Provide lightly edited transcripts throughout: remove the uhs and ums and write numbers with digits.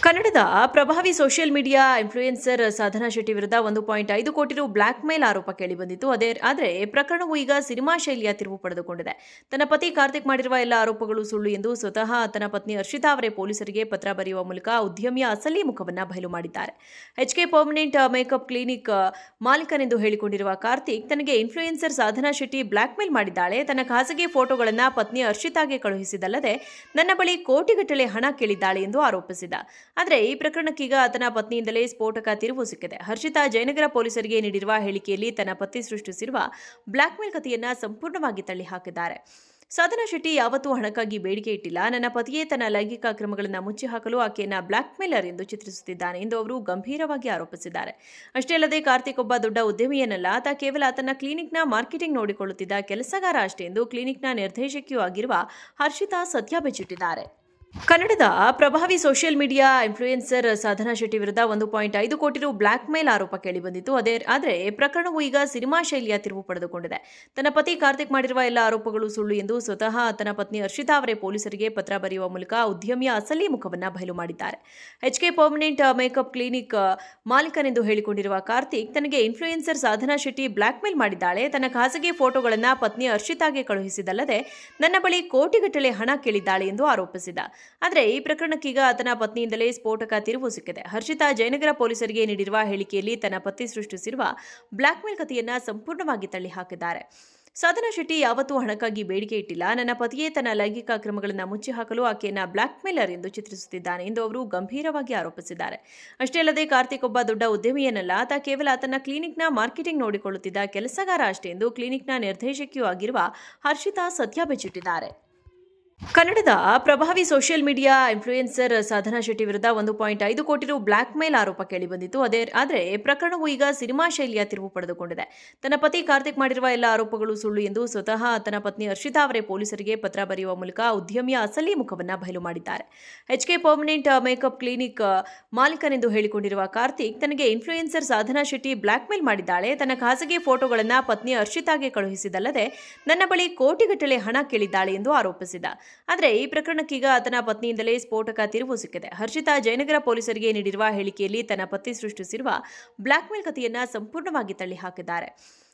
ಕನ್ನಡದ ಪ್ರಭಾವಿ social media influencer Sadhana Shetty ವಿರುದ್ಧ 1.5 ಕೋಟಿ ರು ಬ್ಲಾಕ್ ಮೇಲ್ ಆರೋಪ ಕೇಳಿಬಂದಿತ್ತು. ಆದರೆ ಪ್ರಕರಣವು ಈಗ ಸಿನಿಮಾ ಶೈಲಿಯ ತಿರುವು ಪಡೆದುಕೊಂಡಿದೆ. ತನ್ನ ಪತಿ ಕಾರ್ತಿಕ್ ಮಾಡಿರುವ ಎಲ್ಲ ಆರೋಪಗಳು ಸುಳ್ಳು ಎಂದು ಸ್ವತಃ ತನ್ನ ಪತ್ನಿ ಹರ್ಷಿತಾ ಅವರೇ ಪೊಲೀಸರಿಗೆ ಪತ್ರ ಬರೆಯುವ ಮೂಲಕ ಉದ್ಯಮಿಯ ಅಸಲಿ ಮುಖವನ್ನು ಬಯಲು ಮಾಡಿದ್ದಾರೆ. HK ಪರ್ಮನೆಂಟ್ ಮೇಕಪ್ ಕ್ಲಿನಿಕ್ ಮಾಲೀಕನೆಂದು ಹೇಳಿಕೊಂಡಿರುವ ಕಾರ್ತಿಕ್ ತನಗೆ influencer Sadhana Shetty blackmail ಮಾಡಿದ್ದಾಳೆ, ತನ್ನ ಖಾಸಗಿ ಫೋಟೋಗಳನ್ನು ಪತ್ನಿ ಹರ್ಷಿತಾಗೆ ಕಳುಹಿಸಿದಲ್ಲದೆ ನನ್ನ ಬಳಿ ಕೋಟಿಗಟ್ಟಲೆ ಹಣ ಕೇಳಿದ್ದಾಳೆ ಎಂದು ಆರೋಪಿಸಿದ. ಆದರೆ ಈ ಪ್ರಕರಣಕ್ಕೀಗ ಆತನ ಪತ್ನಿಯಿಂದಲೇ ಸ್ಫೋಟಕ ತಿರುವು ಸಿಕ್ಕಿದೆ. ಹರ್ಷಿತಾ ಜಯನಗರ ಪೊಲೀಸರಿಗೆ ನೀಡಿರುವ ಹೇಳಿಕೆಯಲ್ಲಿ ತನ್ನ ಪತಿ ಸೃಷ್ಟಿಸಿರುವ ಬ್ಲಾಕ್ ಮೇಲ್ ಕಥೆಯನ್ನ ಸಂಪೂರ್ಣವಾಗಿ ತಳ್ಳಿ ಹಾಕಿದ್ದಾರೆ. ಸಾಧನಾ ಶೆಟ್ಟಿ ಯಾವತ್ತೂ ಹಣಕ್ಕಾಗಿ ಬೇಡಿಕೆ ಇಟ್ಟಿಲ್ಲ. ನನ್ನ ಪತಿಯೇ ತನ್ನ ಲೈಂಗಿಕ ಕ್ರಮಗಳನ್ನು ಮುಚ್ಚಿ ಹಾಕಲು ಆಕೆಯನ್ನ ಬ್ಲಾಕ್ ಮೇಲರ್ ಎಂದು ಚಿತ್ರಿಸುತ್ತಿದ್ದಾನೆ ಎಂದು ಅವರು ಗಂಭೀರವಾಗಿ ಆರೋಪಿಸಿದ್ದಾರೆ. ಅಷ್ಟೇ ಅಲ್ಲದೆ ಕಾರ್ತಿಕ್ ಒಬ್ಬ ದೊಡ್ಡ ಉದ್ಯಮಿಯನ್ನಲ್ಲ, ಆತ ಕೇವಲ ತನ್ನ ಕ್ಲಿನಿಕ್ನ ಮಾರ್ಕೆಟಿಂಗ್ ನೋಡಿಕೊಳ್ಳುತ್ತಿದ್ದ ಕೆಲಸಗಾರ ಅಷ್ಟೇ ಎಂದು ಕ್ಲಿನಿಕ್ನ ನಿರ್ದೇಶಕಿಯೂ ಆಗಿರುವ ಹರ್ಷಿತಾ ಸತ್ಯ ಬಿಚ್ಚಿಟ್ಟಿದ್ದಾರೆ. ಕನ್ನಡದ ಪ್ರಭಾವಿ social media influencer Sadhana Shetty ವಿರುದ್ಧ 1.5 ಕೋಟಿ ರು ಬ್ಲಾಕ್ ಮೇಲ್ ಆರೋಪ ಕೇಳಿಬಂದಿತ್ತು. ಆದರೆ ಪ್ರಕರಣವು ಈಗ ಸಿನಿಮಾ ಶೈಲಿಯ ತಿರುವು ಪಡೆದುಕೊಂಡಿದೆ. ತನ್ನ ಪತಿ ಕಾರ್ತಿಕ್ ಮಾಡಿರುವ ಎಲ್ಲ ಆರೋಪಗಳು ಸುಳ್ಳು ಎಂದು ಸ್ವತಃ ತನ್ನ ಪತ್ನಿ ಹರ್ಷಿತಾ ಅವರೇ ಪೊಲೀಸರಿಗೆ ಪತ್ರ ಬರೆಯುವ ಮೂಲಕ ಉದ್ಯಮಿಯ ಅಸಲಿ ಮುಖವನ್ನು ಬಯಲು ಮಾಡಿದ್ದಾರೆ. HK ಪರ್ಮನೆಂಟ್ ಮೇಕಪ್ ಕ್ಲಿನಿಕ್ ಮಾಲೀಕನೆಂದು ಹೇಳಿಕೊಂಡಿರುವ ಕಾರ್ತಿಕ್ ತನಗೆ influencer Sadhana Shetty blackmail ಮಾಡಿದ್ದಾಳೆ, ತನ್ನ ಖಾಸಗಿ ಫೋಟೋಗಳನ್ನು ಪತ್ನಿ ಹರ್ಷಿತಾಗೆ ಕಳುಹಿಸಿದಲ್ಲದೆ ನನ್ನ ಬಳಿ ಕೋಟಿಗಟ್ಟಲೆ ಹಣ ಕೇಳಿದ್ದಾಳೆ ಎಂದು ಆರೋಪಿಸಿದ. ಆದರೆ ಈ ಪ್ರಕರಣಕ್ಕೀಗ ಆತನ ಪತ್ನಿಯಿಂದಲೇ ಸ್ಫೋಟಕ ತಿರುವು ಸಿಕ್ಕಿದೆ. ಹರ್ಷಿತಾ ಜಯನಗರ ಪೊಲೀಸರಿಗೆ ನೀಡಿರುವ ಹೇಳಿಕೆಯಲ್ಲಿ ತನ್ನ ಪತಿ ಸೃಷ್ಟಿಸಿರುವ ಬ್ಲಾಕ್ ಮೇಲ್ ಕಥೆಯನ್ನ ಸಂಪೂರ್ಣವಾಗಿ ತಳ್ಳಿ ಹಾಕಿದ್ದಾರೆ. ಸಾಧನಾ ಶೆಟ್ಟಿ ಯಾವತ್ತೂ ಹಣಕ್ಕಾಗಿ ಬೇಡಿಕೆ ಇಟ್ಟಿಲ್ಲ. ನನ್ನ ಪತಿಯೇ ತನ್ನ ಲೈಂಗಿಕ ಕ್ರಮಗಳನ್ನು ಮುಚ್ಚಿ ಹಾಕಲು ಆಕೆಯನ್ನ ಬ್ಲಾಕ್ ಮೇಲರ್ ಎಂದು ಚಿತ್ರಿಸುತ್ತಿದ್ದಾನೆ ಎಂದು ಅವರು ಗಂಭೀರವಾಗಿ ಆರೋಪಿಸಿದ್ದಾರೆ. ಅಷ್ಟೇ ಅಲ್ಲದೆ ಕಾರ್ತಿಕ್ ಒಬ್ಬ ದೊಡ್ಡ ಉದ್ಯಮಿಯನ್ನಲ್ಲ, ಆತ ಕೇವಲ ತನ್ನ ಕ್ಲಿನಿಕ್ನ ಮಾರ್ಕೆಟಿಂಗ್ ನೋಡಿಕೊಳ್ಳುತ್ತಿದ್ದ ಕೆಲಸಗಾರ ಅಷ್ಟೇ ಎಂದು ಕ್ಲಿನಿಕ್ನ ನಿರ್ದೇಶಕಿಯೂ ಆಗಿರುವ ಹರ್ಷಿತಾ ಸತ್ಯ ಬಿಚ್ಚಿಟ್ಟಿದ್ದಾರೆ. ಕನ್ನಡದ ಪ್ರಭಾವಿ social media influencer Sadhana Shetty ವಿರುದ್ಧ 1.5 ಕೋಟಿ ರು ಬ್ಲಾಕ್ ಮೇಲ್ ಆರೋಪ ಕೇಳಿಬಂದಿತ್ತು. ಆದರೆ ಪ್ರಕರಣವು ಈಗ ಸಿನಿಮಾ ಶೈಲಿಯ ತಿರುವು ಪಡೆದುಕೊಂಡಿದೆ. ತನ್ನ ಪತಿ ಕಾರ್ತಿಕ್ ಮಾಡಿರುವ ಎಲ್ಲ ಆರೋಪಗಳು ಸುಳ್ಳು ಎಂದು ಸ್ವತಃ ತನ್ನ ಪತ್ನಿ ಹರ್ಷಿತಾ ಅವರೇ ಪೊಲೀಸರಿಗೆ ಪತ್ರ ಬರೆಯುವ ಮೂಲಕ ಉದ್ಯಮಿಯ ಅಸಲಿ ಮುಖವನ್ನು ಬಯಲು ಮಾಡಿದ್ದಾರೆ. HK ಪರ್ಮನೆಂಟ್ ಮೇಕಪ್ ಕ್ಲಿನಿಕ್ ಮಾಲೀಕನೆಂದು ಹೇಳಿಕೊಂಡಿರುವ ಕಾರ್ತಿಕ್ ತನಗೆ influencer Sadhana Shetty blackmail ಮಾಡಿದ್ದಾಳೆ, ತನ್ನ ಖಾಸಗಿ ಫೋಟೋಗಳನ್ನು ಪತ್ನಿ ಹರ್ಷಿತಾಗೆ ಕಳುಹಿಸಿದಲ್ಲದೆ ನನ್ನ ಬಳಿ ಕೋಟಿಗಟ್ಟಲೆ ಹಣ ಕೇಳಿದ್ದಾಳೆ ಎಂದು ಆರೋಪಿಸಿದ. ಆದರೆ ಈ ಪ್ರಕರಣಕ್ಕೀಗ ಆತನ ಪತ್ನಿಯಿಂದಲೇ ಸ್ಫೋಟಕ ತಿರುವು ಸಿಕ್ಕಿದೆ. ಹರ್ಷಿತಾ ಜಯನಗರ ಪೊಲೀಸರಿಗೆ ನೀಡಿರುವ ಹೇಳಿಕೆಯಲ್ಲಿ ತನ್ನ ಪತಿ ಸೃಷ್ಟಿಸಿರುವ ಬ್ಲಾಕ್ ಮೇಲ್ ಕಥೆಯನ್ನ ಸಂಪೂರ್ಣವಾಗಿ ತಳ್ಳಿ ಹಾಕಿದ್ದಾರೆ.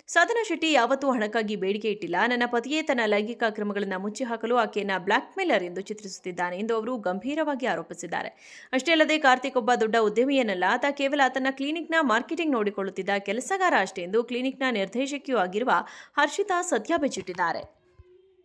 ಸಾಧನಾ ಶೆಟ್ಟಿ ಯಾವತ್ತೂ ಹಣಕ್ಕಾಗಿ ಬೇಡಿಕೆ ಇಟ್ಟಿಲ್ಲ. ನನ್ನ ಪತಿಯೇ ತನ್ನ ಲೈಂಗಿಕ ಕ್ರಮಗಳನ್ನು ಮುಚ್ಚಿ ಹಾಕಲು ಆಕೆಯನ್ನ ಬ್ಲಾಕ್ ಮೇಲರ್ ಎಂದು ಚಿತ್ರಿಸುತ್ತಿದ್ದಾನೆ ಎಂದು ಅವರು ಗಂಭೀರವಾಗಿ ಆರೋಪಿಸಿದ್ದಾರೆ. ಅಷ್ಟೇ ಅಲ್ಲದೆ ಕಾರ್ತಿಕ್ ಒಬ್ಬ ದೊಡ್ಡ ಉದ್ಯಮಿಯನ್ನಲ್ಲ, ಆತ ಕೇವಲ ತನ್ನ ಕ್ಲಿನಿಕ್ನ ಮಾರ್ಕೆಟಿಂಗ್ ನೋಡಿಕೊಳ್ಳುತ್ತಿದ್ದ ಕೆಲಸಗಾರ ಅಷ್ಟೇ ಎಂದು ಕ್ಲಿನಿಕ್ನ ನಿರ್ದೇಶಕಿಯೂ ಆಗಿರುವ ಹರ್ಷಿತಾ ಸತ್ಯ ಬಿಚ್ಚಿಟ್ಟಿದ್ದಾರೆ.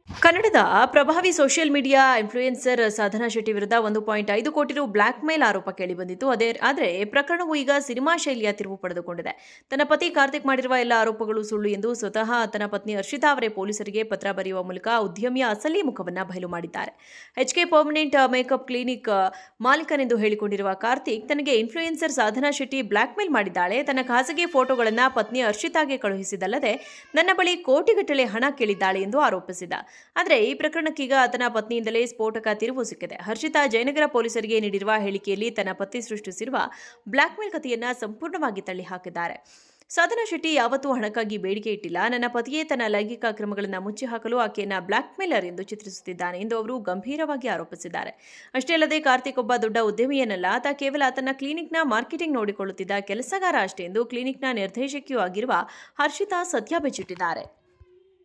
ಕನ್ನಡದ ಪ್ರಭಾವಿ social media influencer Sadhana Shetty ವಿರುದ್ಧ 1.5 ಕೋಟಿ ರು ಬ್ಲಾಕ್ ಮೇಲ್ ಆರೋಪ ಕೇಳಿಬಂದಿತ್ತು. ಆದರೆ ಪ್ರಕರಣವು ಈಗ ಸಿನಿಮಾ ಶೈಲಿಯ ತಿರುವು ಪಡೆದುಕೊಂಡಿದೆ. ತನ್ನ ಪತಿ ಕಾರ್ತಿಕ್ ಮಾಡಿರುವ ಎಲ್ಲ ಆರೋಪಗಳು ಸುಳ್ಳು ಎಂದು ಸ್ವತಃ ತನ್ನ ಪತ್ನಿ ಹರ್ಷಿತಾ ಅವರೇ ಪೊಲೀಸರಿಗೆ ಪತ್ರ ಬರೆಯುವ ಮೂಲಕ ಉದ್ಯಮಿಯ ಅಸಲಿ ಮುಖವನ್ನು ಬಯಲು ಮಾಡಿದ್ದಾರೆ. HK ಪರ್ಮನೆಂಟ್ ಮೇಕಪ್ ಕ್ಲಿನಿಕ್ ಮಾಲೀಕನೆಂದು ಹೇಳಿಕೊಂಡಿರುವ ಕಾರ್ತಿಕ್ ತನಗೆ influencer Sadhana Shetty blackmail ಮಾಡಿದ್ದಾಳೆ, ತನ್ನ ಖಾಸಗಿ ಫೋಟೋಗಳನ್ನು ಪತ್ನಿ ಹರ್ಷಿತಾಗೆ ಕಳುಹಿಸಿದಲ್ಲದೆ ನನ್ನ ಬಳಿ ಕೋಟಿಗಟ್ಟಲೆ ಹಣ ಕೇಳಿದ್ದಾಳೆ ಎಂದು ಆರೋಪಿಸಿದ. ಆದರೆ ಈ ಪ್ರಕರಣಕ್ಕೀಗ ಆತನ ಪತ್ನಿಯಿಂದಲೇ ಸ್ಫೋಟಕ ತಿರುವು ಸಿಕ್ಕಿದೆ. ಹರ್ಷಿತಾ ಜಯನಗರ ಪೊಲೀಸರಿಗೆ ನೀಡಿರುವ ಹೇಳಿಕೆಯಲ್ಲಿ ತನ್ನ ಪತಿ ಸೃಷ್ಟಿಸಿರುವ ಬ್ಲಾಕ್ ಮೇಲ್ ಕಥೆಯನ್ನ ಸಂಪೂರ್ಣವಾಗಿ ತಳ್ಳಿ ಹಾಕಿದ್ದಾರೆ. ಸಾಧನಾ ಶೆಟ್ಟಿ ಯಾವತ್ತೂ ಹಣಕ್ಕಾಗಿ ಬೇಡಿಕೆ ಇಟ್ಟಿಲ್ಲ. ನನ್ನ ಪತಿಯೇ ತನ್ನ ಲೈಂಗಿಕ ಕ್ರಮಗಳನ್ನು ಮುಚ್ಚಿ ಹಾಕಲು ಆಕೆಯನ್ನ ಬ್ಲಾಕ್ ಮೇಲರ್ ಎಂದು ಚಿತ್ರಿಸುತ್ತಿದ್ದಾನೆ ಎಂದು ಅವರು ಗಂಭೀರವಾಗಿ ಆರೋಪಿಸಿದ್ದಾರೆ. ಅಷ್ಟೇ ಅಲ್ಲದೆ ಕಾರ್ತಿಕ್ ಒಬ್ಬ ದೊಡ್ಡ ಉದ್ಯಮಿಯನ್ನಲ್ಲ, ಆತ ಕೇವಲ ತನ್ನ ಕ್ಲಿನಿಕ್ನ ಮಾರ್ಕೆಟಿಂಗ್ ನೋಡಿಕೊಳ್ಳುತ್ತಿದ್ದ ಕೆಲಸಗಾರ ಅಷ್ಟೇ ಎಂದು ಕ್ಲಿನಿಕ್ನ ನಿರ್ದೇಶಕಿಯೂ ಆಗಿರುವ ಹರ್ಷಿತಾ ಸತ್ಯ ಬಿಚ್ಚಿಟ್ಟಿದ್ದಾರೆ.